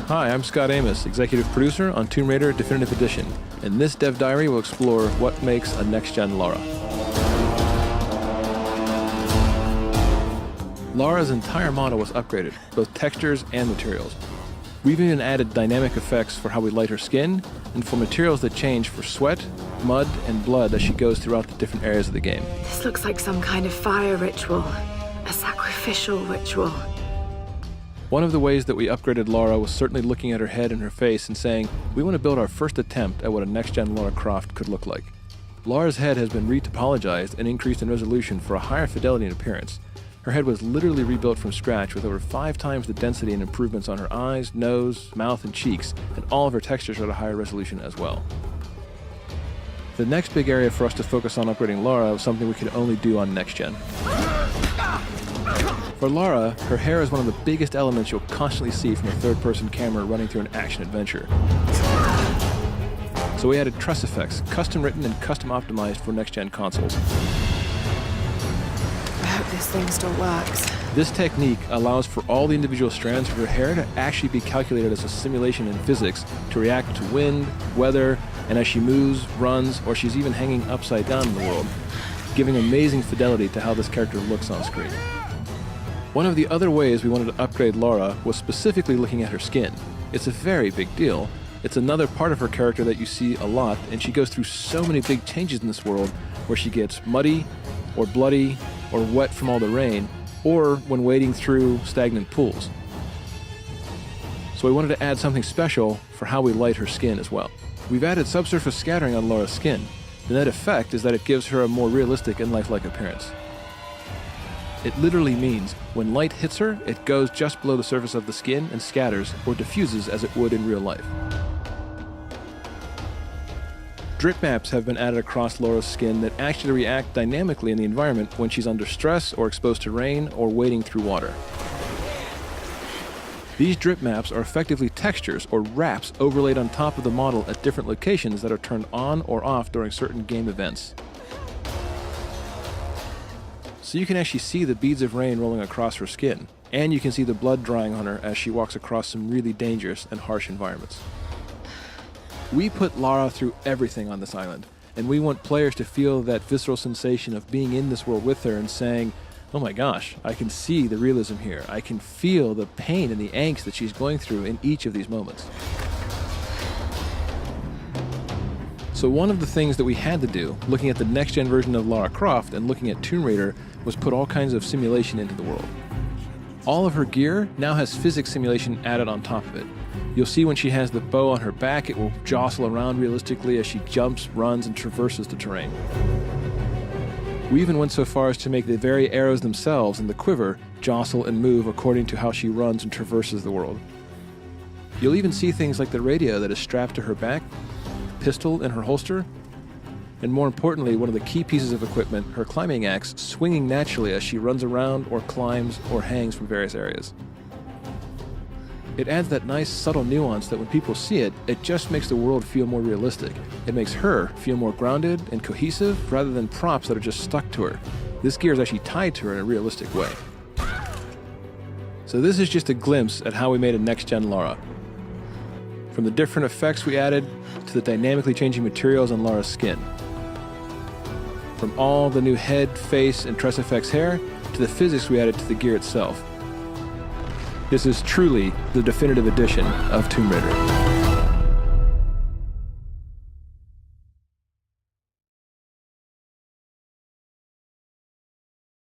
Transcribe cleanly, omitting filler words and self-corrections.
Hi, I'm Scott Amos, executive producer on Tomb Raider Definitive Edition, and this Dev Diary will explore what makes a next-gen Lara. Lara's entire model was upgraded, both textures and materials. We've even added dynamic effects for how we light her skin, and for materials that change for sweat, mud, and blood as she goes throughout the different areas of the game. This looks like some kind of fire ritual, a sacrificial ritual. One of the ways that we upgraded Lara was certainly looking at her head and her face and saying, we want to build our first attempt at what a next-gen Lara Croft could look like. Lara's head has been re-topologized and increased in resolution for a higher fidelity and appearance. Her head was literally rebuilt from scratch with over 5 times the density and improvements on her eyes, nose, mouth, and cheeks, and all of her textures are at a higher resolution as well. The next big area for us to focus on upgrading Lara was something we could only do on next gen. For Lara, her hair is one of the biggest elements you'll constantly see from a third-person camera running through an action adventure. So we added truss effects, custom written and custom optimized for next-gen consoles. I hope this thing still works. This technique allows for all the individual strands of her hair to actually be calculated as a simulation in physics to react to wind, weather, and as she moves, runs, or she's even hanging upside down in the world, giving amazing fidelity to how this character looks on screen. One of the other ways we wanted to upgrade Lara was specifically looking at her skin. It's a very big deal. It's another part of her character that you see a lot, and she goes through so many big changes in this world where she gets muddy, or bloody, or wet from all the rain, or when wading through stagnant pools. So we wanted to add something special for how we light her skin as well. We've added subsurface scattering on Lara's skin. The net effect is that it gives her a more realistic and lifelike appearance. It literally means when light hits her, it goes just below the surface of the skin and scatters or diffuses as it would in real life. Drip maps have been added across Lara's skin that actually react dynamically in the environment when she's under stress or exposed to rain or wading through water. These drip maps are effectively textures or wraps overlaid on top of the model at different locations that are turned on or off during certain game events. So you can actually see the beads of rain rolling across her skin, and you can see the blood drying on her as she walks across some really dangerous and harsh environments. We put Lara through everything on this island, and we want players to feel that visceral sensation of being in this world with her and saying, oh my gosh, I can see the realism here. I can feel the pain and the angst that she's going through in each of these moments. So one of the things that we had to do, looking at the next-gen version of Lara Croft and looking at Tomb Raider, was put all kinds of simulation into the world. All of her gear now has physics simulation added on top of it. You'll see when she has the bow on her back, it will jostle around realistically as she jumps, runs, and traverses the terrain. We even went so far as to make the very arrows themselves in the quiver jostle and move according to how she runs and traverses the world. You'll even see things like the radio that is strapped to her back, the pistol in her holster, and more importantly, one of the key pieces of equipment, her climbing axe, swinging naturally as she runs around or climbs or hangs from various areas. It adds that nice subtle nuance that when people see it, it just makes the world feel more realistic. It makes her feel more grounded and cohesive rather than props that are just stuck to her. This gear is actually tied to her in a realistic way. So this is just a glimpse at how we made a next-gen Lara. From the different effects we added to the dynamically changing materials on Lara's skin. From all the new head, face, and tress effects hair to the physics we added to the gear itself. This is truly the definitive edition of Tomb Raider.